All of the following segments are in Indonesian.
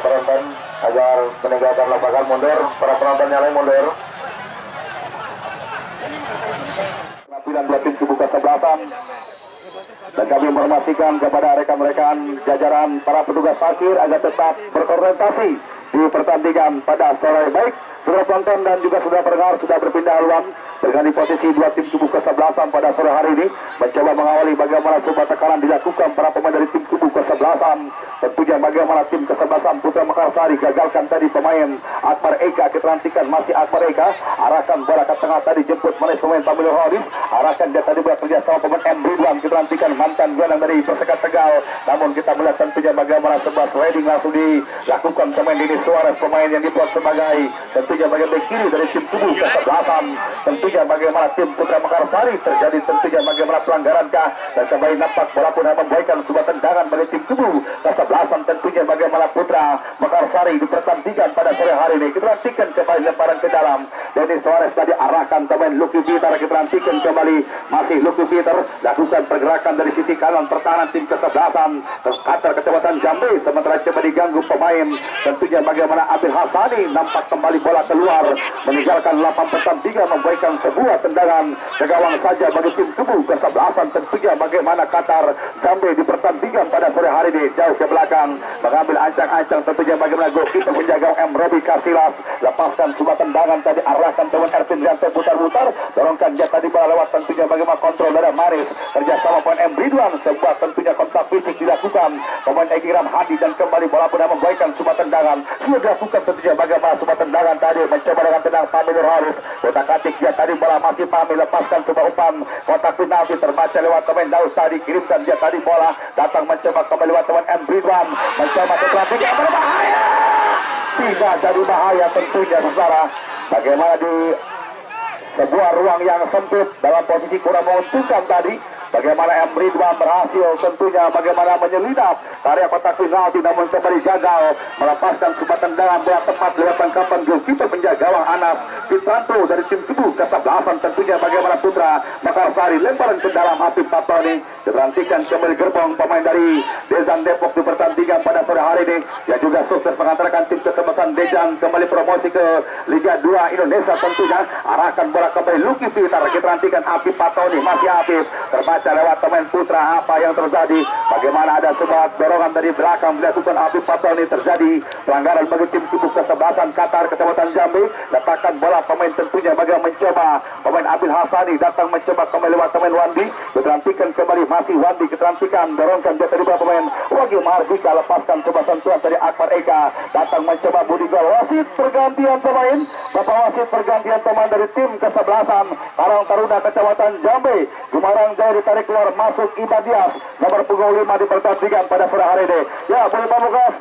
penonton agar meninggalkan lapangan, mundur. Para penonton yang lain mundur. Penampilan dua tim kubu kesebelasan. Dan kami informasikan kepada rekan-rekan jajaran para petugas parkir agar tetap berorientasi di pertandingan pada sore. Baik, saudara penonton dan juga saudara pendengar sudah berpindah haluan berganti posisi dua tim kubu kesebelasan pada sore hari ini, mencoba mengawali bagaimana sebuah tekanan dilakukan para pemain dari tim kubu kesebelasan. Tentunya bagaimana tim kesebelasan Putra Mekarsari gagalkan tadi pemain Akbar Eka, keterantikan masih Akbar Eka, arahkan bola ke tengah tadi, jemput manis pemain Pamilo Horis, arahkan dia tadi bekerja sama pemain M. Ridwan, keterantikan mantan gelandang dari Persekat Tegal. Namun kita melihat tentunya bagaimana sebuah sliding langsung dilakukan pemain Dini Suarez, pemain yang dibuat sebagai tentunya bagian bek kiri dari tim kubu kesebelasan. Tentunya bagaimana tim Putra Mekarsari terjadi tentunya bagaimana pelanggaran kah, dan kembali nampak bola pun memberikan sebuah tendangan bagi tim kubu kesebelasan. Tentunya bagaimana Putra Mekarsari di pertandingan pada sore hari ini. Kita nantikan kembali lemparan ke dalam. Deni Suarez tadi arahkan pemain Lucky Peter, kita nantikan kembali masih Lucky Peter lakukan pergerakan dari sisi kanan pertahanan tim kesebelasan terkatar kecamatan Jambi, sementara coba diganggu pemain tentunya bagaimana Abil Hasani, nampak kembali bola keluar meninggalkan lapangan pertandingan, memberikan sebuah tendangan ke gawang saja bagi tim kubu kesebelasan. Tentunya bagaimana Qatar Zambi di pertandingan pada sore hari ini jauh ke belakang mengambil ancang-ancang, tentunya bagaimana goalkeeper penjaga M. Robi Kasilas lepaskan sebuah tendangan tadi, arahkan teman Ervin Rianto putar-putar, dorongkan dia tadi bola lewat, tentunya bagaimana kontrol dari Maris kerjasama pemain M. Ridwan, sebuah tentunya kontak fisik dilakukan pemain Egi Ramhadi, dan kembali bola pun memberikan sebuah tendangan sudah dilakukan tentunya bagaimana sebuah tendangan tadi, mencoba dengan tenang Pamil Nurhalis, kotak atik dia tadi bola masih Pamil, lepaskan sebuah umpan kotak penalti terbaca lewat pemain Daus tadi, kirimkan dia tadi bola datang mencoba kembali lewat teman M. Ridwan, mencoba keteratikan berbahaya, tidak jadi bahaya tentunya saudara. Bagaimana di sebuah ruang yang sempit dalam posisi kurang menguntungkan tadi, bagaimana M. Ridwan berhasil tentunya bagaimana menyelinap area kotak penalti, namun kembali gagal melepaskan sebuah tendangan bola tepat lewat tangkapan goalkeeper penjaga gawang Anas Fitranto dari tim kubu kesebelasan. Tentunya bagaimana Putra Mekarsari lemparan ke dalam Habib Patoni, diberhentikan kembali gerbong pemain dari Dejan Depok di pertandingan pada sore hari ini, yang juga sukses mengantarkan tim kesebelasan Dejan kembali promosi ke Liga 2 Indonesia. Tentunya arahkan bola kembali Lucky Peter, kita nantikan Habib Patoni, masih Habib terbaca lewat pemain Putra. Apa yang terjadi, bagaimana ada sebuah dorongan dari belakang dilakukan Habib Patoni, terjadi pelanggaran bagi tim kubu kesebelasan Qatar kecamatan Jambi, letakkan bola pemain tentunya bagaimana mencoba pemain Abil Hasani datang mencoba kembali lewat pemain Wandi, keterantikan kembali masih Wandi, keterantikan dorongkan dia dari pemain Wagi Mahardika, lepaskan sebuah sentuhan dari Akbar Eka, datang mencoba Budi Gol. Wasit pergantian pemain, Bapak wasit pergantian pemain dari tim kesebelasan Karang Taruna kecamatan Jambi, Gumarang Jaya ditarik keluar, masuk Ibadias nomor punggung 5 di pertandingan pada sore hari ini. Ya, boleh Pamungkas,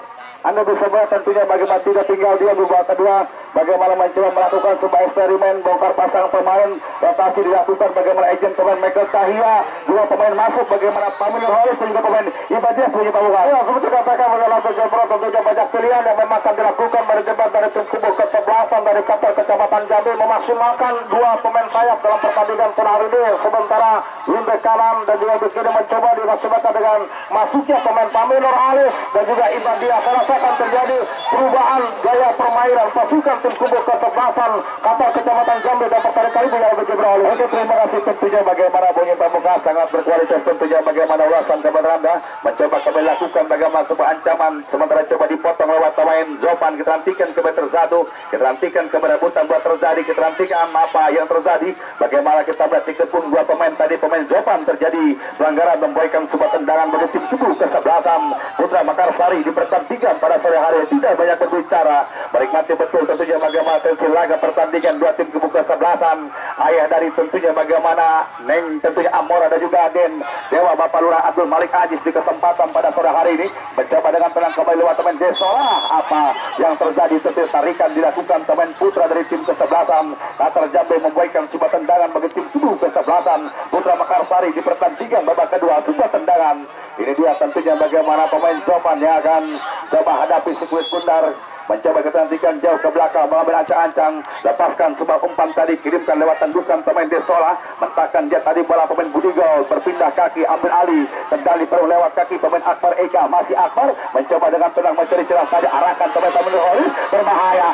Anda bisa melihat tentunya bagaimana tidak tinggal dia di babak kedua, bagaimana mencoba melakukan sebuah eksperimen bongkar pasang pemain, rotasi dilakukan bagaimana agent pemain Michael Tahia, dua pemain masuk bagaimana Pamil Nurhalis dan juga pemain Ibadias punya Pamungkas. Ya, seperti katakan bagaimana penjemputan tentunya banyak pilihan yang memang akan dilakukan berjembat dari tim kubu kesebelasan dari Qatar kecamatan Jambi, memaksimalkan dua pemain sayap dalam pertandingan sore hari ini, sementara wingback kanan dan juga bek kiri mencoba dimaksimalkan dengan masuknya pemain Pamil Nurhalis dan juga Ibadias. Akan terjadi perubahan gaya permainan pasukan tim kubu kesebelasan Qatar kecamatan Jambi dapat tarik kali yang berjebral. Oke, terima kasih tentunya bagaimana Bung Pamungkas, sangat berkualitas tentunya bagaimana ulasan kepada Anda, mencoba kembali lakukan bagaimana sebuah ancaman, sementara coba dipotong lewat pemain Zopan, kita nantikan kepada terzadu, kita nantikan kepada Butan buat terjadi, kita nantikan apa yang terjadi, bagaimana kita melihat dikepung dua pemain tadi, pemain Zopan terjadi pelanggaran memberikan sebuah tendangan bagi tim kubu kesebelasan Putra Mekarsari di pertandingan pada sore hari. Tidak banyak berbicara, menikmati betul tentunya bagaimana tensi laga pertandingan dua tim kubu kesebelasan. Ayah dari tentunya bagaimana Neng tentunya Amora dan juga Aden Dewa Bapak Lurah Abdul Malik Ajis di kesempatan pada sore hari ini mencoba dengan tenang kembali lewat teman Desola. Apa yang terjadi, tentunya tarikan dilakukan teman Putra dari tim kesebelasan Qatar Jambi memberikan sebuah tendangan bagi tim kubu kesebelasan Putra Mekarsari di pertandingan babak kedua. Sebuah tendangan ini dia tentunya bagaimana pemain Jovan yang akan coba hadapi sirkuit bundar mencoba kecantikan jauh ke belakang mengambil ancang-ancang, lepaskan sebuah umpan tadi, kirimkan lewat tandukan pemain Desola, mentakkan dia tadi bola pemain Budigol, berpindah kaki ambil alih, kendali baru lewat kaki pemain Akbar Eka, masih Akbar mencoba dengan tenang mencari celah tadi, arahkan pemain Horis, berbahaya,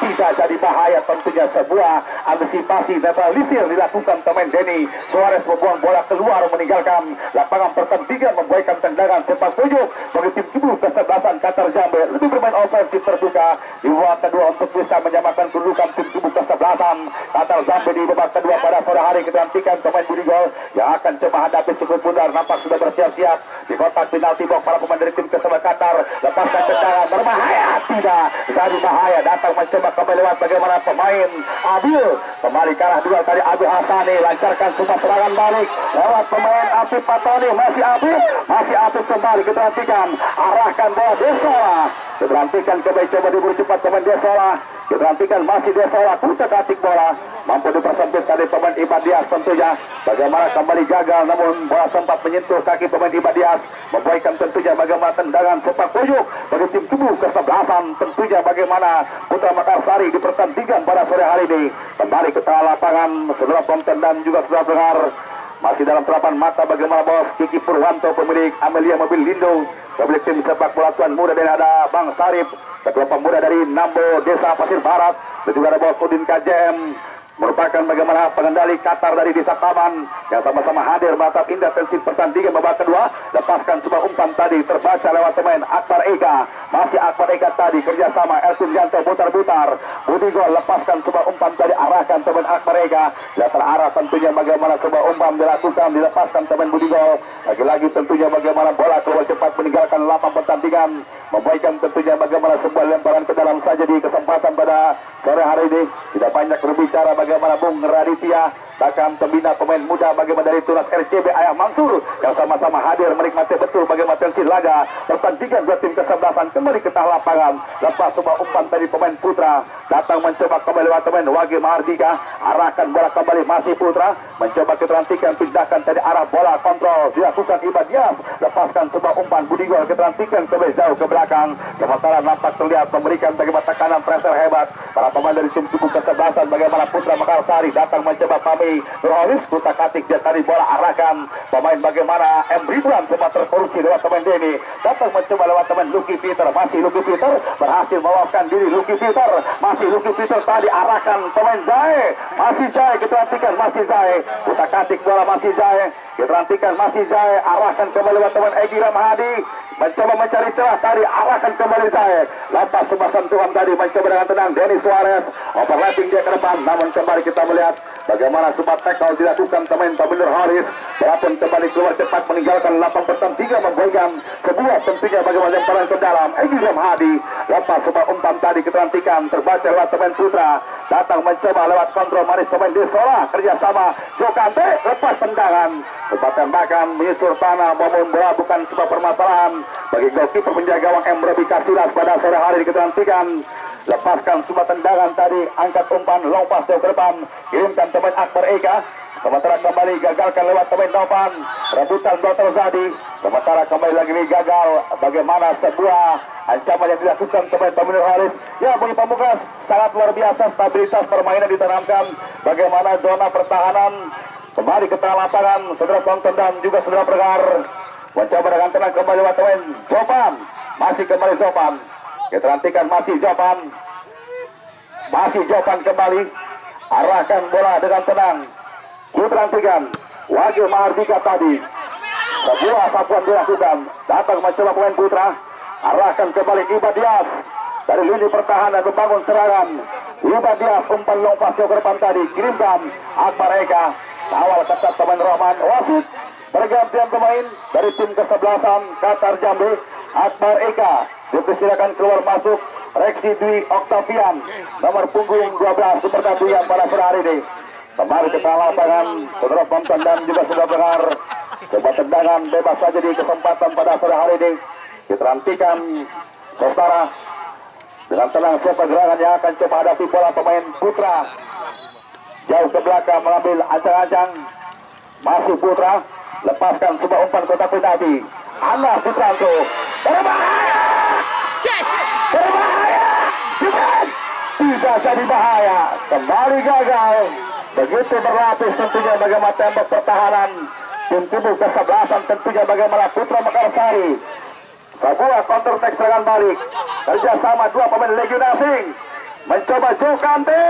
tidak jadi bahaya, tentunya sebuah antisipasi netralisir dilakukan pemain Denny Suarez, membuang bola keluar meninggalkan lapangan pertandingan, membuahkan tendangan sepak pojok bagi tim kubu kesebelasan Qatar Jambe, lebih bermain ofensif terbuka di babak kedua untuk bisa menyamakan kedudukan tim kubu kesebelasan Qatar Jambe di babak kedua pada sore hari. Kita nantikan pemain Budigol yang akan coba hadapi suku pundar, nampak sudah bersiap-siap di kotak penalti box para pemain dari tim kesebelasan Qatar, lepaskan tendangan berbahaya, tidak jadi bahaya, datang mencoba kembali lewat bagaimana pemain Abil, kembali ke arah duel tadi Abil Hasani, lancarkan semua serangan balik lewat pemain Afif Patoni, masih Afif kembali, kita nantikan arahkan bola Desola, kita nantikan kembali coba diburu cepat pemain Desola, kita nantikan masih Desola, kutak atik bola mampu dipersempit tadi pemain Ibadias, tentunya bagaimana kembali gagal, namun bola sempat menyentuh kaki pemain Ibadias, membuahkan tentunya bagaimana tendangan sepak pojok bagi tim kubu kesebelasan, tentunya bagaimana Putra Makarsari di pertandingan pada sore hari ini. Kembali ke tengah lapangan, saudara penonton dan juga saudara pendengar, masih dalam terapan mata bagaimana bos Kiki Purwanto, pemilik Amelia Mobil Lindo, pemilik tim sepak bola tuan muda, dan ada Bang Sarip, ketua pemuda dari Nambo Desa Pasir Barat, dan juga ada bos Udin KJM, merupakan bagaimana pengendali Qatar dari Desa Taman yang sama-sama hadir menatap indah tensi pertandingan babak kedua. Lepaskan sebuah umpan tadi terbaca lewat pemain Akbar Eka, masih Akbar Eka tadi kerjasama Elsun Janto butar-butar, Budigol lepaskan sebuah umpan tadi, arahkan pemain Akbar Eka, tidak terarah tentunya bagaimana sebuah umpan dilakukan, dilepaskan pemain Budigol, lagi-lagi tentunya bagaimana bola keluar cepat meninggalkan lapang pertandingan, membuahkan tentunya bagaimana sebuah lemparan ke dalam saja di kesempatan pada sore hari ini. Tidak banyak berbicara bagaimana Bung Raditya, bahkan pembina pemain muda bagaimana dari Tunas RCB Ayah Mansur yang sama-sama hadir menikmati betul bagaimana tensi laga pertandingan dua tim kesebelasan. Kembali ke tengah lapangan, lepas sebuah umpan dari pemain Putra, datang mencoba kembali lewat pemain Wage Mahardika, arahkan bola kembali masih Putra, mencoba keterantikan, pindahkan dari arah bola, kontrol dilakukan Ibadias, lepaskan sebuah umpan Budigol, keterantikan kembali jauh ke belakang, sementara nampak terlihat memberikan bagaimana tekanan pressure hebat para pemain dari tim kubu kesebelasan. Bagaimana Putra Makarsari datang mencoba Pami Nurholis, kutak atik dia tadi bola, arahkan pemain bagaimana M. Ridwan, sempat terkorupsi lewat pemain Denny, datang mencoba lewat pemain Lucky Peter, masih Lucky Peter berhasil meloloskan diri, Lucky Peter, masih Lucky Peter tadi, arahkan pemain Zae, masih Zae, kita nantikan masih Zae, kutak atik bola masih Zae, kita nantikan masih Zae, arahkan kembali lewat pemain Egy Ramhadi, mencoba mencari celah tadi, arahkan kembali Zae, lepas sebuah sentuhan tadi, mencoba dengan tenang Denny Suarez, overlapping dia ke depan, namun kembali kita melihat bagaimana sebuah tackle dilakukan pemain Pamilur Haris, walaupun kembali keluar cepat meninggalkan lapang pertandingan, membuahkan sebuah tentunya bagaimana lemparan ke dalam Egy Ramhadi, lepas sebuah umpan tadi kita nantikan terbaca lewat pemain Putra, datang mencoba lewat kontrol manis pemain Desola, kerjasama Jokante, lepas tendangan, sebuah tembakan menyusur tanah maupun bola bukan sebuah permasalahan bagi goalkeeper penjaga gawang M. Robi Kasilas pada sore hari kita nantikan. Lepaskan sebuah tendangan tadi, angkat umpan long pass jauh ke depan, kirimkan pemain Akbar Eka, sementara kembali gagalkan lewat pemain Novan, rebutan bola terjadi, sementara kembali lagi gagal bagaimana sebuah ancaman yang dilakukan pemain Pamilur Haris. Ya, bagi Pamungkas sangat luar biasa stabilitas permainan ditanamkan, bagaimana zona pertahanan kembali ke tengah lapangan, saudara tonton dan juga saudara pendengar, mencoba dengan tenang kembali lewat pemain Zopan, masih kembali Zopan, kita nantikan masih Zopan kembali, arahkan bola dengan tenang, kita nantikan Wage Mahardika tadi, sebuah sapuan dilakukan, datang mencoba pemain Putra, arahkan kembali Ibadias dari lini pertahanan membangun serangan, Ibadias umpan long pass ke depan tadi, kirimkan Akbar Eka, awal ketat pemain Rahman, wasit pergantian pemain dari tim kesebelasan Qatar Jambe, Akbar Eka dipersilakan keluar masuk Reksi Dwi Octavian nomor punggung 12 di pertandingan pada sore hari ini. Kembali ke tengah lapangan, saudara penonton dan juga saudara pendengar, sebuah tendangan bebas saja di kesempatan pada sore hari ini. Kita nantikan saudara dengan tenang siapa gerangan yang akan coba hadapi bola pemain Putra, jauh ke belakang mengambil ancang-ancang, masih Putra, lepaskan sebuah umpan kotak penalti, Anas Putranto, berbahaya, berbahaya. tidak jadi bahaya, kembali gagal. Begitu berlapis tentunya bagaimana tembok pertahanan tim tubuh kesebelasan, tentunya bagaimana Putra Mekarsari. Sebuah counter attack serangan balik kerjasama dua pemain Legion Asing mencoba Jokante.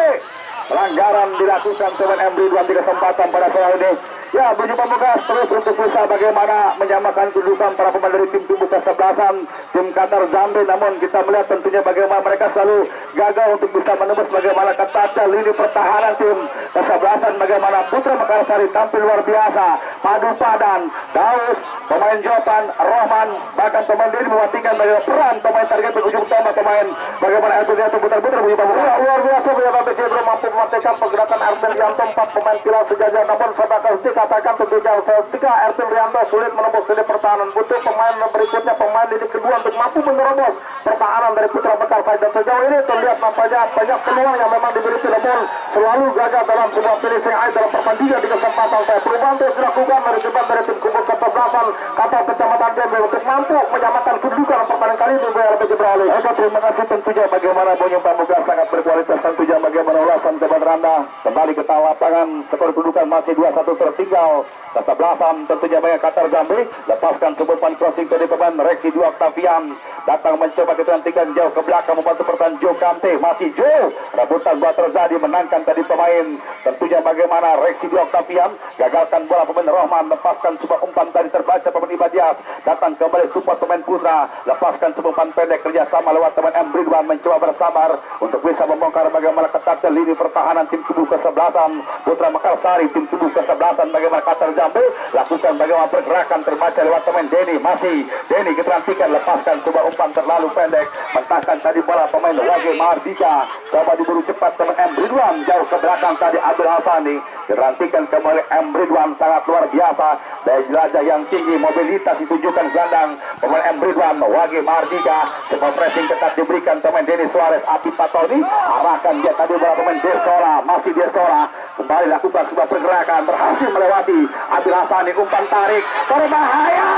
Pelanggaran dilakukan pemain M Ridwan di kesempatan pada sore ini. Ya, bunyi pamungkas terus untuk bisa bagaimana menyamakan kedudukan para pemain dari tim tubuh kesebelasan tim Qatar Jambi. Namun kita melihat tentunya bagaimana mereka selalu gagal untuk bisa menembus bagaimana ketatnya lini pertahanan tim kesebelasan. Bagaimana Putra Mekarsari tampil luar biasa, padu padan, Daus, pemain Jopan, Rohman, bahkan pemain ini mematikan bagaimana peran pemain target ujung tombak pemain bagaimana Artel Yanto putar-putar bunyi pamungkas. Luar biasa bagaimana PJ Bro mampu mematikan pergerakan Artel Yanto, 4 pemain pilar sejajar. Namun sebagai dikatakan tentunya ketika Artel Yanto sulit menembus lini pertahanan, butuh pemain berikutnya, pemain lini kedua untuk mampu menerobos pertahanan dari Putra Mekarsari. Dan sejauh ini terlihat nampaknya banyak peluang yang memang dimiliki, namun selalu gagal dalam sebuah finishing eye dalam pertandingan di kesempatan saya. Perubahan terus dilakukan dari jebak dari tim kubu kesebelasan Qatar Kecamatan Jambi untuk mampu menyamakan kedudukan pertandingan kali ini. BRB Brali. Oke, terima kasih tentunya bagaimana bunyi pamungkas sangat berkualitas, tentunya bagaimana ulasan kepada Anda. Kembali ke lapangan, skor kedudukan masih 2-1 tertinggal kesebelasan tentunya banyak Qatar Jambi. Lepaskan sebuah crossing dari pemain Reksi 2 Octavian, datang mencoba kecantikan jauh ke belakang membantu pertahanan Jokante. Masih jauh rebutan bola terjadi, menangkan tadi pemain tentunya bagaimana Reksi 2 Octavian, gagalkan bola pemain Rohman, lepaskan sebuah umpan tadi terbaca pemain Ibadias, datang kembali support pemain Putra, lepaskan sebuah umpan pendek kerjasama lewat teman M Ridwan, mencoba bersabar untuk bisa membongkar bagaimana ketatnya lini pertahanan tim tubuh kesebelasan Putra Mekarsari. Tim tubuh kesebelasan bagaimana Qatar Jambi lakukan bagaimana pergerakan terbaca lewat teman Denny. Masih Denny keterantikan, lepaskan sebuah umpan terlalu pendek, mentahkan tadi bola pemain Wage Mardika, coba diburu cepat teman M Ridwan, jauh ke belakang tadi Abdul Hasani, dirantikan kembali M Ridwan, sangat luar biasa dari jelajah yang tinggi, mobilitas ditunjukkan gelandang pemain M Ridwan. Wage Mardika, sebuah pressing ketat diberikan teman Denny Suarez. Api Patoni arahkan dia tadi bola pemain Desora, masih Desora kembali lakukan sebuah pergerakan, berhasil melewati Abdul Hasani, umpan tarik berbahaya,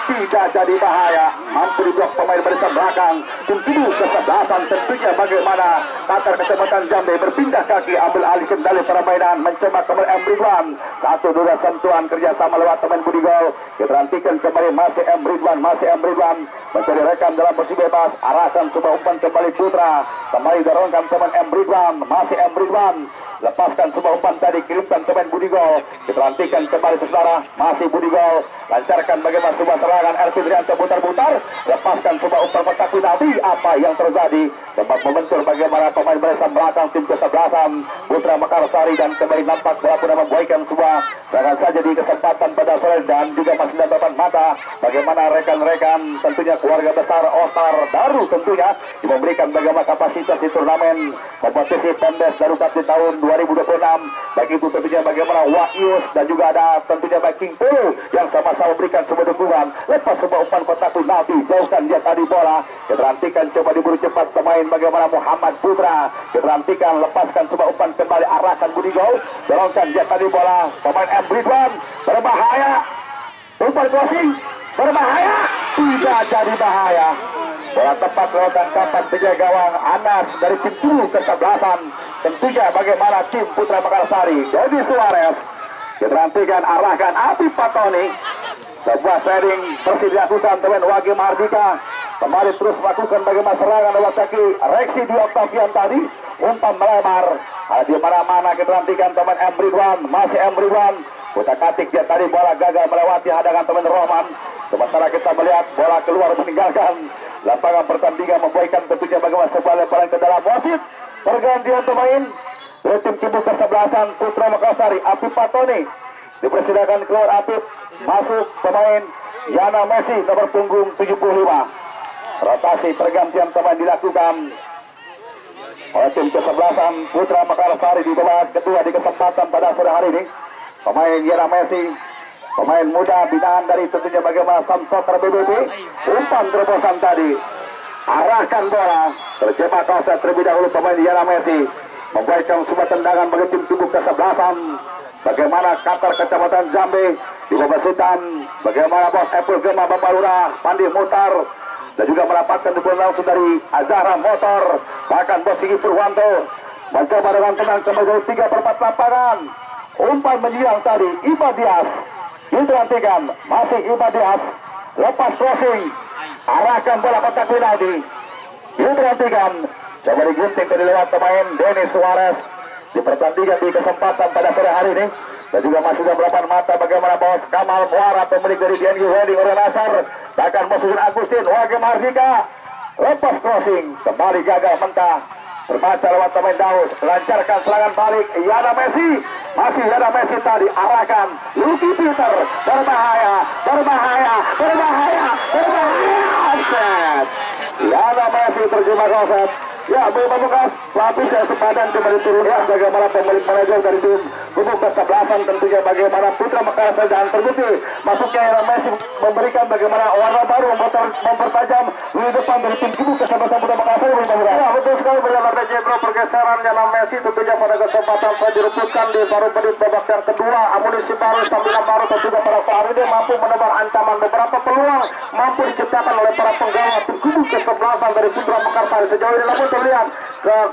tidak jadi bahaya, mampu diblok pemain barisan belakang tim tubuh kesebelasan. Tentunya bagaimana Qatar Kecamatan Jambi berpindah kaki, ambil alih kendali permainan, mencoba kembali M Ridwan, 1-2 sentuhan kerjasama lewat teman Budigol, diterantikan kembali masih M Ridwan, masih M Ridwan mencari rekan dalam posisi bebas, arahkan sebuah umpan kembali Putra, kembali dorongkan teman M Ridwan, masih M Ridwan, lepaskan sebuah umpan tadi, kirimkan teman Budigol, diterantikan kembali saudara, masih Budigol, lancarkan bagaimana sebuah serangan Ervin Rianto, putar-putar, lepaskan sebuah umpan kotak penalti. Apa yang terjadi? Sempat membentur bagaimana pemain barisan belakang tim kesebelasan Putra Mekarsari, dan kembali nampak bola pun membuahkan sebuah serangan saja di kesempatan pada sore, dan juga masih dalam depan mata bagaimana rekan-rekan tentunya keluarga besar Ostar Daru tentunya memberikan bagaimana kapasitas di turnamen kompetisi Pemdes Darurat di tahun 2026. Baik itu tentunya bagaimana Wahyus dan juga ada tentunya King Polo yang sama-sama memberikan sebuah dukungan. Lepas sebuah umpan kotak penalti, jauhkan dia tadi bola, diterantikan coba diburu cepat pemain bagaimana Muhammad Putra, diterantikan, lepaskan sebuah umpan kembali, arahkan Budigol, dorongkan dia tadi bola pemain M Ridwan, berbahaya, umpan crossing berbahaya, tidak jadi bahaya. Bola tepat lewat kapan penjaga gawang Anas dari tim tubuh kesebelasan tentunya bagaimana tim Putra Mekarsari. Denny Suarez diterantikan, arahkan Api Patoni, sebuah setting bersih dilakukan teman Wage Mardika, kembali terus melakukan bagaimana serangan lewat kaki Reksi 2 Octavian tadi, umpan melebar, ada di mana-mana diterantikan teman M Ridwan, masih M Ridwan, kutak-katik dia tadi bola gagal melewati hadangan teman Rohman. Sementara kita melihat bola keluar meninggalkan lapangan pertandingan, membuahkan tentunya bagaimana sebuah lemparan ke dalam wasit. Pergantian pemain dari tim tubuh kesebelasan Putra Mekarsari, Api Patoni dipersilakan keluar. Apip, masuk pemain Yana Messi nomor punggung 75. Rotasi pergantian pemain dilakukan oleh tim kesebelasan Putra Mekarsari di babak kedua di kesempatan pada sore hari ini. Pemain Yana Messi, pemain muda binaan dari tentunya bagaimana Samsoter BBB, umpan terobosan tadi, arahkan bola, terjebak kawasan terlebih dahulu pemain Yana Messi, membuatkan sebuah tendangan bagi tim tubuh kesebelasan bagaimana Qatar Kecamatan Jambi di babak sutan, bagaimana bos Apple Gema Bapak Lurah Pandi Mutar, dan juga mendapatkan dukungan langsung dari Azhara Motor. Bahkan Bos Sigi Purwanto mencoba dengan tenang kembali 3/4 lapangan. Umpan menyerang tadi Ibadias diperhatikan, masih Ibadias lepas crossing, arahkan bola kotak penalti, diperhatikan, coba digunting ke lewat pemain Dennis Suarez di pertandingan di kesempatan pada sore hari ini. Dan juga masih dalam berapa mata bagaimana Bos Kamal Muara pemilik dari DNG Wedding Nasar, bahkan Bos Susun Agustin Wage Mardika lepas crossing, kembali gagal mentah, terbaca lewat pemain Daus, lancarkan serangan balik Yana Messi, masih Yana Messi tadi arahkan Lucky Peter, berbahaya, offset. Yana Messi terjemah offset. Ya, memang Lukas lapis yang sepadan kembali turunkan bagaimana pemilik manajer dari tim kubu kesebelasan, tentunya bagaimana Putra Makassar, dan terbukti masuknya Yana Messi memberikan bagaimana warna baru mempertajam di depan dari tim kubu kesebelasan Putra Makassar. Ya, betul sekali bagaimana Jebro pergeseran Yana Messi tentunya pada kesempatan saya direbutkan di baru menit babak yang kedua, amunisi baru, stamina baru, tentunya pada saat ini mampu menebar ancaman, beberapa peluang mampu diciptakan oleh para penggawa tim kubu kesebelasan dari Putra Makassar sejauh ini. Namun terlihat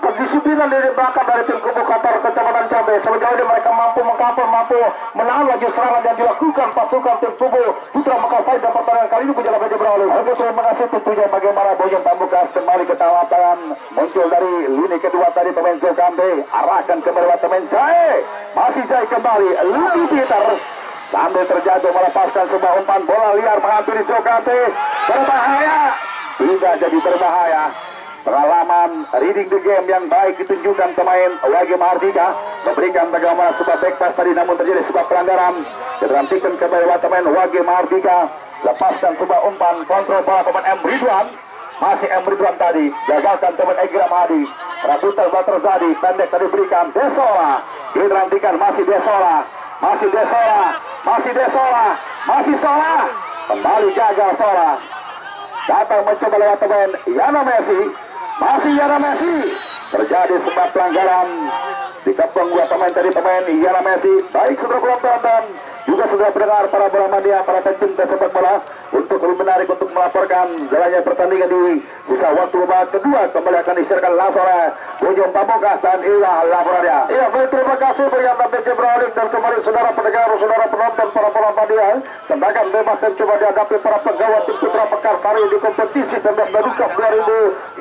kedisiplinan dari belakang dari tim kubu Qatar Kecamatan Jambe, sejauh ini mereka mampu mengcover, mampu menahan laju serangan yang dilakukan pasukan tim kubu Putra Makassar dan pertandingan kali ini menjelang meja berlalu. Oke, terima kasih tentunya bagaimana Boyong Pamungkas kembali ke lapangan, muncul dari lini kedua tadi pemain Zulkamde, arahkan kembali pemain Jae, masih Jae kembali Lucky Peter sambil terjatuh melepaskan sebuah umpan bola liar menghampiri Zulkamde, berbahaya, tidak jadi berbahaya. Pengalaman reading the game yang baik ditunjukkan pemain Wage Mardika, memberikan bagaimana sebuah back pass tadi, namun terjadi sebuah pelanggaran, diberhentikan kembali pemain Wage Mardika, lepaskan sebuah umpan kontrol bola pemain M. Ridwan, masih M. Ridwan tadi, gagalkan pemain Egira Mahadi, rabutan bola terjadi, pendek tadi berikan Desola, diberhentikan masih Desola, masih Sola, kembali gagal Sola, datang mencoba lewat pemain Yana Messi, masih Yana Messi, terjadi sebuah pelanggaran di kepung dua pemain tadi pemain Yana Messi. Baik saudara penonton dan juga sudah pendengar para bola mania, para pecinta sepak bola, untuk lebih menarik untuk melaporkan jalannya pertandingan di sisa waktu babak kedua kembali akan disiarkan langsung oleh Boyong Pamungkas dan inilah laporannya. Iya, baik, terima kasih bagi Anda Browling dan kembali saudara pendengar, saudara penonton para bola mania. Tendangan bebas yang coba dihadapi para pegawai tim Putra Mekarsari di kompetisi tembak Badukas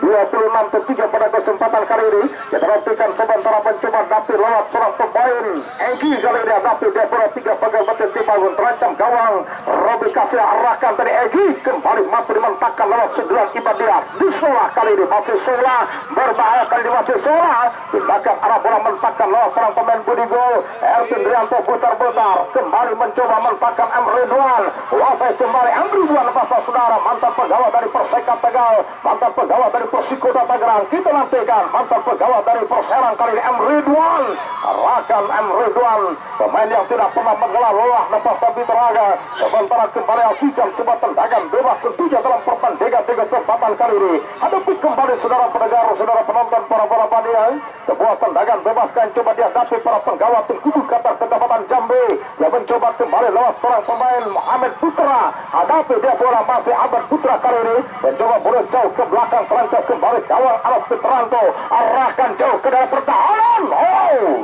2026 ketiga pada kesempatan kali ini. Kita nantikan sementara mencoba dapil lewat seorang pemain Egi, kali ini hadapi Depora 3 pegawai tim Timagun, terancam gawang Robi kasih arahkan tadi Egi, kembali mampu dimanfaatkan lewat segelar Ibadias di Sola, kali ini masih Sola, berbahaya kali ini masih Sola, di belakang arah bola manfaatkan lewat seorang pemain Budigo Elvin Rianto, putar-putar kembali mencoba manfaatkan M. Ridwan, wasai kembali M. Ridwan lepas saudara, mantan pegawai dari Perseka Tegal, mantan pegawai dari Persikota Tangerang. Kita nantikan mantan pegawai dari Perserang kali ini M. Ridwan, arahkan M. Ridwan, pemain yang tidak pernah menggelar lelah lepas tapi teraga, sementara kembali asyikan sebuah tendangan bebas tentunya dalam pertandingan di kesempatan kali ini. Hadapi kembali saudara pendengar, saudara penonton para bola mania, sebuah tendangan bebas yang coba dihadapi para penggawa tim kubu Qatar Kecamatan Jambe yang mencoba kembali lewat seorang pemain Muhammad Putra, hadapi dia bola masih Ahmad Putra kali ini mencoba bola jauh ke belakang, terancam kembali gawang Arab Fitranto, arahkan jauh ke dalam pertahanan,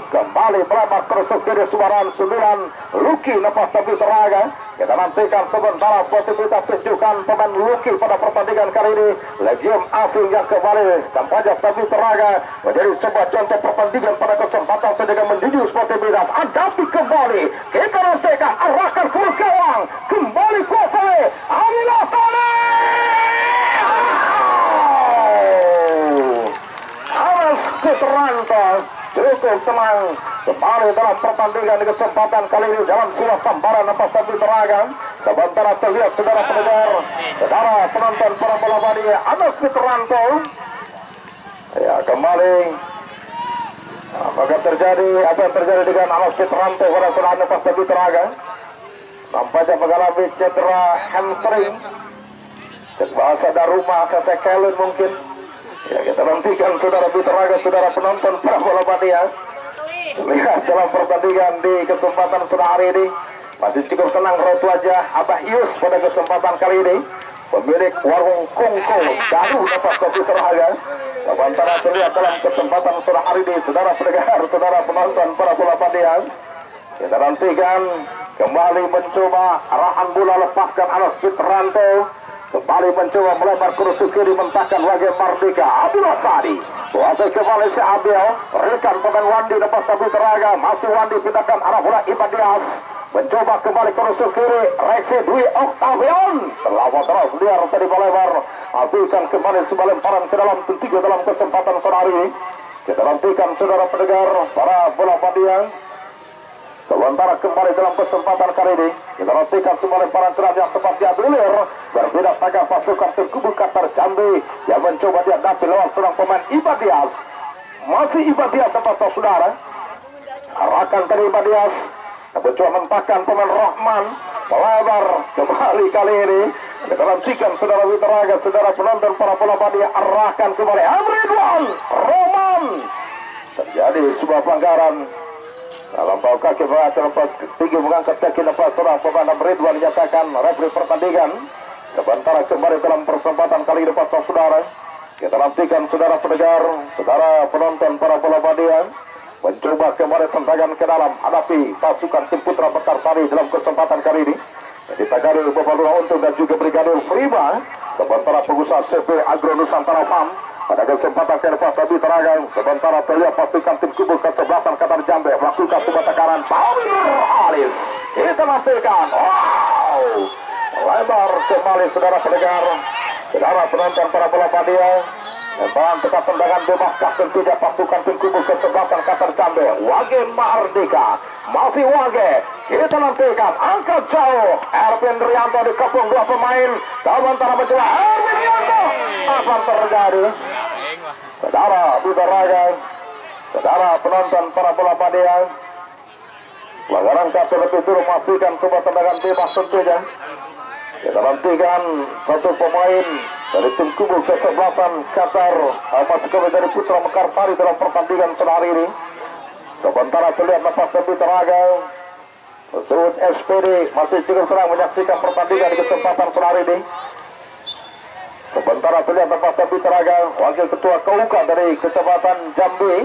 kembali melebar terusuk jadi suaraan 9 Lucky lepas tapi teraga. Kita nantikan sementara sportivitas tunjukkan pemain Lucky pada pertandingan kali ini, legion asing yang kembali tampaknya tapi teraga menjadi sebuah contoh pertandingan pada kesempatan sedang mendidik sportivitas. Hadapi kembali, kita nantikan arahkan ke gawang, kembali kuasai Amila Saleh, Alas Fitranto cukup tenang kembali dalam pertandingan di kesempatan kali ini dalam silas sambaran lepas tapi teraga. Sementara terlihat saudara pendengar, saudara penonton para bola mania, Anas Fitranto ya kembali. Apakah terjadi apa yang terjadi dengan Anas Fitranto pada saat lepas tapi teraga? Nampaknya mengalami cedera hamstring, bahasa Daruma sesekelen mungkin. Ya, kita nantikan saudara Biteraga, saudara penonton para bola mania, lihat dalam pertandingan di kesempatan sore hari ini masih cukup tenang raut wajah Abah Yus pada kesempatan kali ini. pemilik warung Kongko Gaduh dapat kopi teraga. Sementara terlihat dalam kesempatan sore hari ini, saudara pendengar, saudara penonton, para bola pandian, kita nantikan kembali mencoba arahan bola, lepaskan Anas Fitranto, kembali mencoba melebar kursus kiri, mentakkan lagi Mardika Abdullah Sadi, kuasai kembali si Abil, rekan pemain Wandi dapat kopi teraga, masih Wandi pindahkan arah bola Ibadias, mencoba kembali kursus kiri, reaksi Dwi Octavian, terlalu keras liar tadi melebar, hasilkan kembali sebuah lemparan ke dalam tiga dalam kesempatan sore hari ini. Kita nantikan saudara pendengar, para bola pandian. Sementara kembali dalam kesempatan kali ini, kita nantikan sebuah lemparan cerat yang sempat dianulir, berbeda tagar pasukan tim kubu Qatar Jambi yang mencoba dihadapi lewat serang pemain Ibadias. Masih Ibadias tempat saudara, arahkan ke Ibadias, mencoba mentakkan pemain Rahman, melebar kembali kali ini. Kita nantikan saudara Witeraga, saudara penonton, para bola pandian, arahkan kembali Amridwan Roman. Terjadi sebuah pelanggaran. Dalam bau kaki terlepas tinggi mengangkat kaki lepas serang pemain Ridwan dinyatakan referi pertandingan. Sementara kembali dalam persempatan kali ini pasal saudara. Kita nantikan saudara pendengar, saudara penonton, para bola pandian mencoba kembali tendangan ke dalam hadapi pasukan tim Putra Bekarsari dalam kesempatan kali ini. Ditagari Bapak Lurah Untung dan juga Brigadir Prima. Sementara pengusaha CV Agro Nusantara Farm pada kesempatan ke depan tadi teragang. Sementara terlihat pasukan tim kubu ke-11 Qatar Jambi melakukan sebuah tekanan. Baumir Alis kita nantikan. Wow, lebar kembali saudara pendengar, saudara penonton, para bola pandian. Lemparan tekan tendangan bebaskah tentunya pasukan tim kubu ke-11 Qatar Jambi. Wage Mardika, masih Wage, kita nantikan angkat jauh. Erwin Rianto dikepung dua pemain. Sementara mencoba Erwin Rianto, apa yang terjadi? Saudara Witeraga, saudara penonton, para bola pandian, pelanggaran kartu lebih dulu, pastikan sebuah tendangan bebas tentunya. Kita nantikan satu pemain dari tim kubu ke-11 Qatar masuk ke dari Putra Mekarsari dalam pertandingan sore hari ini. Sementara terlihat lepas dari Witeraga, Sud SPD masih cukup tenang menyaksikan pertandingan di kesempatan sore hari ini. Sementara terlihat lepas dari Witeraga, wakil ketua KUK dari Kecamatan Jambi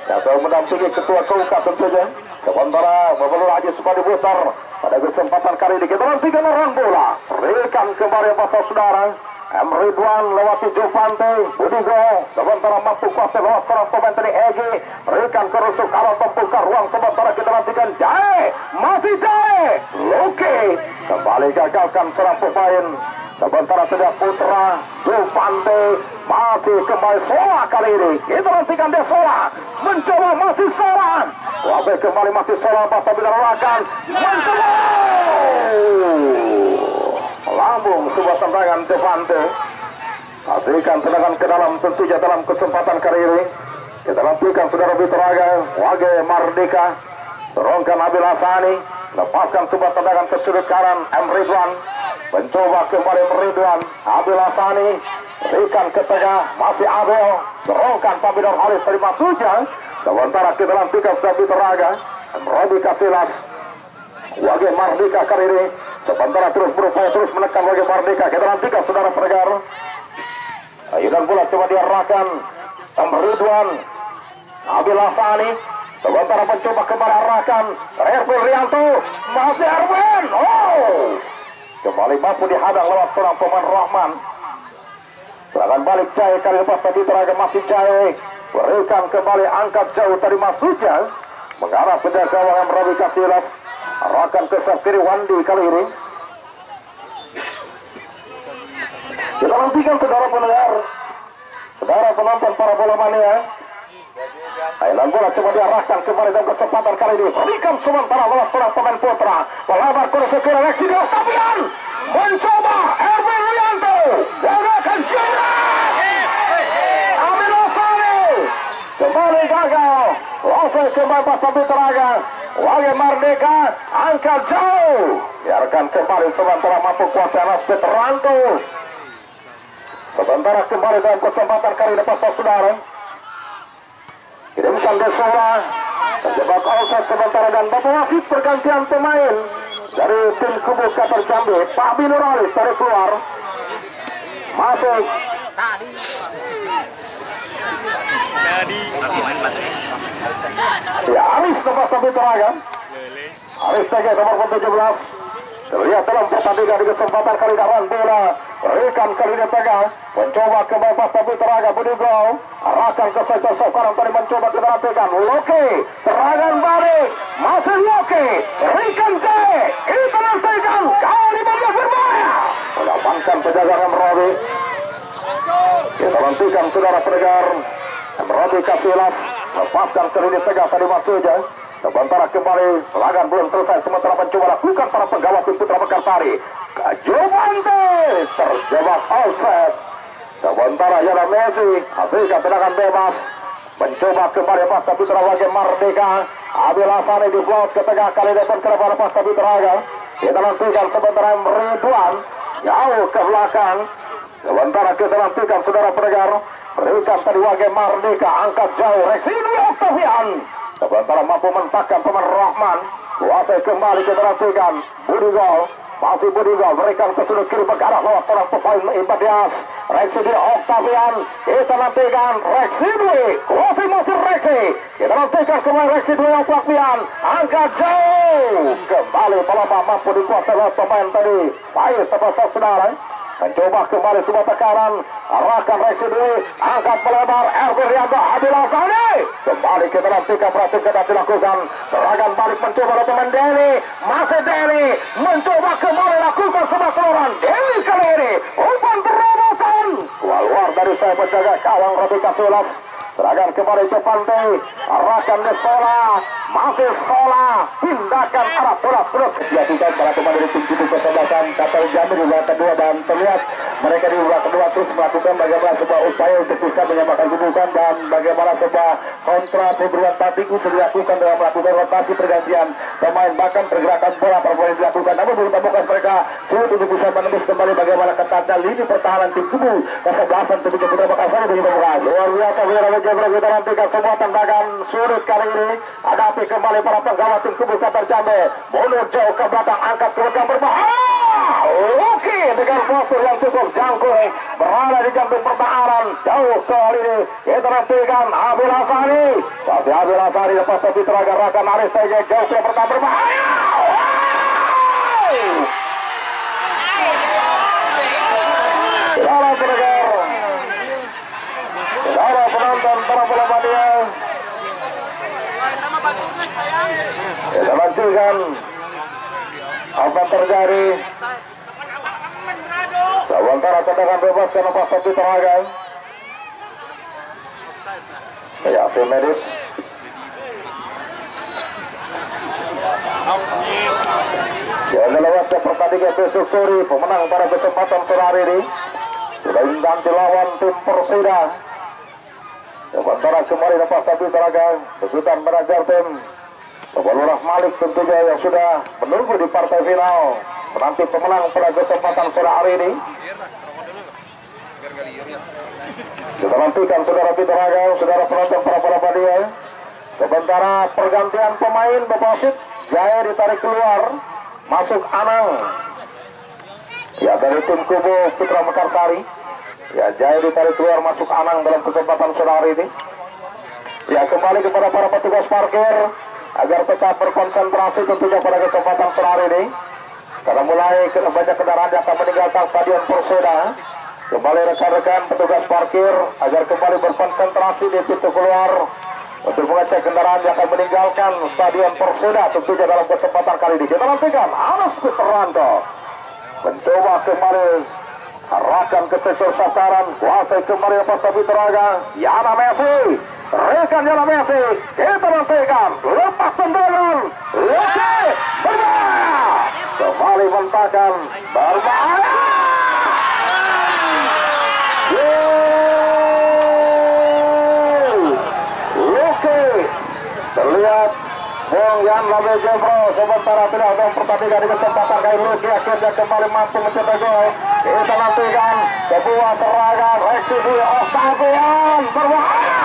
yang selalu mendampingi ketua KUK tentunya. Sementara Bapak Lurah Haji Supadi Butar pada kesempatan kali ini kita nantikan orang bola. Berikan kembali pasal saudara. Ridwan lewati Jovante Budigo, sementara mampu kuasa lewat serang pemain dari Egi, berikan ke rusuk arah membuka ruang. Sementara kita nantikan Jae, masih Jae, Luki kembali gagalkan serang pemain. Sementara tidak Putra Jovante masih kembali Sola kali ini. Kita nantikan dia Sola, mencoba masih Sola, Wabe kembali masih Sola, tapi terlakan mencoba lambung sebuah tendangan Jovante. Hasilkan tendangan ke dalam tentunya dalam kesempatan kali ini. Kita nantikan saudara Witeraga, Wage Mardika, dorongkan Abil Hasani, lepaskan sebuah tendangan ke sudut kanan. Ridwan mencoba kembali Ridwan, Abil Hasani berikan ke tengah, masih Abel, dorongkan Pabidor Haris, terima saja. Sementara kita nantikan saudara Witeraga, Robi Kasilas, Wage Mardika kali ini. Sementara terus berupaya terus menekan Wage Mardika. Kita nantikan saudara pendengar. Ayunan bola coba diarahkan Ridwan, Abil Hasani. Sementara mencoba kembali arahkan Erwin Rianto, masih Erwin. Oh, kembali mampu dihadang lewat serang pemain Rahman. Serangan balik Jae kali lepas tadi teraga masih Jae. Berikan kembali angkat jauh tadi masuknya mengarah penjaga gawang yang Robi Kasilas. Arahkan ke saf kiri Wandi kali ini. Kita nantikan saudara pendengar, saudara penonton, para bola mania. Ayunan bola coba diarahkan kembali dalam kesempatan kali ini. Berikan sementara lewat serang pemain Putra. Melebar kurus ke reaksi di Octavian. Mencoba Erwin Rianto. Gagakan jerat. Abil Hasani kembali gagal. Langsung kembali pas tapi teraga. Wage Mardika angkat jauh. Biarkan kembali sementara mampu kuasa Anas Fitranto. Sementara kembali dalam kesempatan kali ini pasal saudara. Kirimkan Desola, terjebak offside sementara dan bapak wasit pergantian pemain dari tim kubu Qatar Jambi. Pak Binuralis tarik keluar. masuk. Ya, Aris nomor tapi teraga. Aris TG nomor 17. Terlihat dalam pertandingan di kesempatan kali dalam bola. Berikan kali ini tengah. Mencoba kembali pas tapi teraga Budi Gol. Arahkan ke sektor sekarang tadi mencoba kita nantikan. Loke. Terangan balik. Masih Loke. Berikan C. Kita nantikan. Kali bagian berbahaya. Mengamankan penjagaan Emrodi. Kita nantikan saudara pendengar. Emrodi Kasilas. Lepaskan kali ini tengah tadi maksudnya. Sementara kembali serangan belum selesai. Sementara mencoba lakukan para penggawa tim Putra Mekarsari. Jumante terjebak offset. Sementara Yana Messi hasilkan tendangan bebas. Mencoba kembali Pak Putra Wage Mardika. Abil Hasani di blok ke tengah kali depan ke depan Pak Putra. Kita nantikan sementara Ridwan jauh ke belakang. Sementara kita nantikan saudara pendengar. Berikan tadi Wage Mardika angkat jauh. Reksini Octavian. Sementara mampu mentakkan pemain Rahman. Kuasai kembali kita nantikan Budi Gol. Masih Budi Gol berikan ke sudut kiri ke arah bawah seorang pemain Ibadias. Reksini Octavian. Kita nantikan Reksini. Kuasai masih Reksi. Kita nantikan kembali Reksini Octavian. Angkat jauh. Kembali pelama mampu dikuasai oleh pemain tadi. Baik tepat saudara. Mencoba kembali sebuah tekanan. Arahkan Reksi dulu. Angkat melebar. Erwin Rianto Adil Hasani. Kembali kita nantikan berhasil kita dilakukan. Serangan balik mencoba oleh teman Deli. Masih Deli. Mencoba kembali lakukan sebuah seluruhan. Deli kali ini. Umpan terobosan. Keluar dari saya penjaga kawang Robi Kasilas. Serangan kembali ke pantai. Arahkan ke Sola. Masih Sola. Pindahkan arah bola terus. Dilakukan para pemain dari tim Cibu kesebelasan. Kapal Jamil di babak kedua. Dan terlihat mereka di babak kedua terus melakukan bagaimana sebuah upaya untuk bisa menyamakan kedudukan. Dan bagaimana sebuah kontra pemberian taktikus dilakukan dalam melakukan rotasi pergantian pemain. Bahkan pergerakan bola perempuan dilakukan. Namun belum pamungkas mereka sulit untuk bisa menembus kembali bagaimana ketatnya lini pertahanan tim Cibu kesebelasan tim Putra Makassar belum pamungkas. Luar biasa kita nantikan semua tendangan sulit kali ini. Hadapi kembali para penggawa tim Kubu Qatar Jambe. Mundur jauh ke belakang, angkat ke belakang berbahaya. Oke, dengan postur yang cukup jangkung berada di jantung pertahanan. Jauh kali ini kita nantikan Abil Hasani. Masih Abil Hasani lepas tepi teraga-rakan Aris TG jauh ke pertahanan berbahaya. Dalam pendengar, para penonton, para bola dia. Kita lanjutkan apa yang terjadi. Sementara tendangan bebas karena pas tepi teraga. Ya, tim medis. Jangan lewatnya pertandingan besok sore. Pemenang pada kesempatan sore hari ini sudah ganti lawan tim Persida. Sementara kembali lepas tapi teraga kesulitan menajar tim Lurah Malik tentunya yang sudah menunggu di partai final menanti pemenang pada kesempatan sore hari ini. Kita nantikan saudara Pitaraga, saudara penonton para dia. Sementara pergantian pemain Bapak Jaya ditarik keluar, masuk Anang. Ya, dari tim Kubu Putra Mekarsari. Ya, Jaya ditarik keluar, masuk Anang dalam kesempatan sore hari ini. Ya, kembali kepada para petugas parkir agar tetap berkonsentrasi tentunya pada kesempatan sore hari ini. Karena mulai banyak kendaraan yang akan meninggalkan Stadion Perseda. Kembali rekan-rekan petugas parkir agar kembali berkonsentrasi di pintu keluar untuk mengecek kendaraan yang akan meninggalkan Stadion Perseda tentunya dalam kesempatan kali ini. Kita nantikan Anas Putranto mencoba kembali arahkan ke sektor sasaran, kuasai kembali lepas tapi teraga. Yana Messi, rekan Yana Messi, kita nantikan lepas tendangan. Oke, berbahaya, kembali mentakan berbahaya. Oke, terlihat Bung Yan Labe Jembro sementara tidak ada pertandingan di kesempatan kali ini akhirnya kembali mampu mencetak gol. Kita nantikan sebuah serangan Reksi di Octavian berbahaya.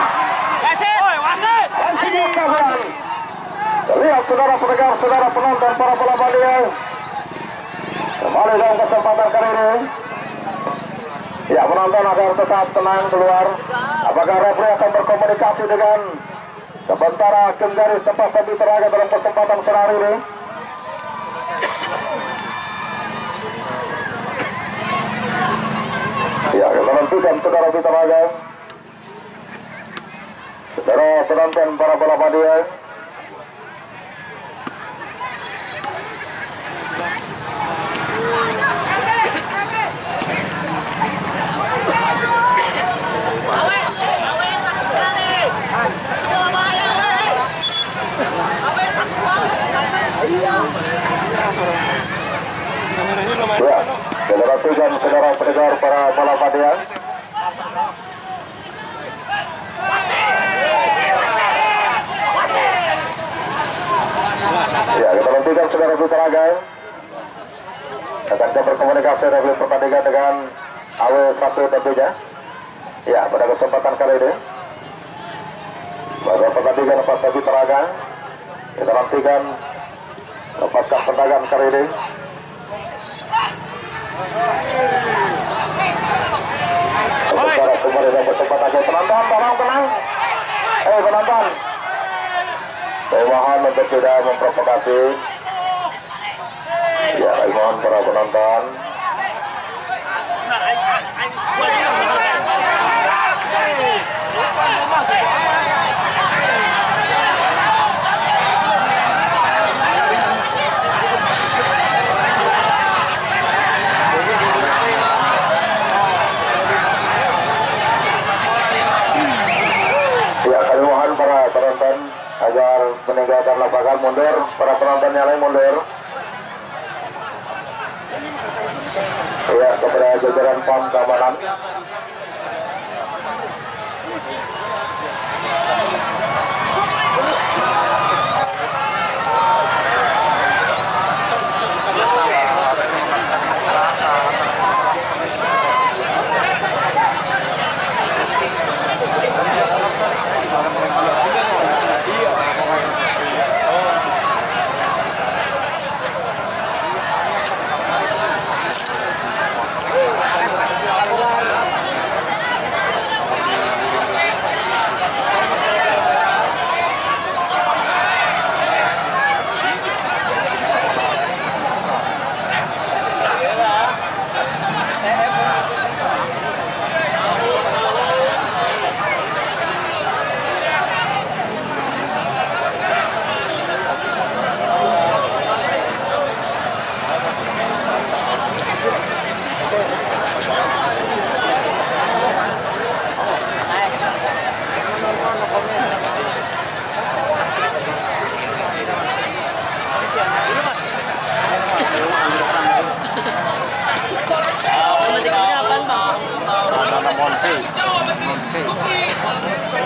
Terlihat saudara pendengar, saudara penonton para bola baliau kembali dalam kesempatan kali ini. Ya, penonton agar tetap tenang keluar. Apakah referee akan berkomunikasi dengan sementara hakim garis tempat lebih tenaga dalam kesempatan sore ini? Ya, kita nantikan saudara Bita Raga, saudara penonton para balap hadiah. Ya, saudara tujuan saudara pendengar para balap hadiah. Ya, kita nantikan saudara Butaraga akan berkomunikasi dari pertandingan dengan AW1 tentunya. Ya, pada kesempatan kali ini pada pertandingan lepas bagi Teraga, kita nantikan lepaskan pertandingan kali ini. Sementara kembali dalam kesempatan penonton, tenang. Penonton, saya mohon untuk tidak memprovokasi. Ya, saya mohon para penonton. Ya, kami mohon para penonton agar meninggalkan lapangan, mundur, para penonton yang lain mundur. Ya, kepada jajaran POM keamanan.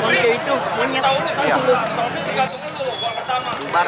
Monke itu monyet. Bubar.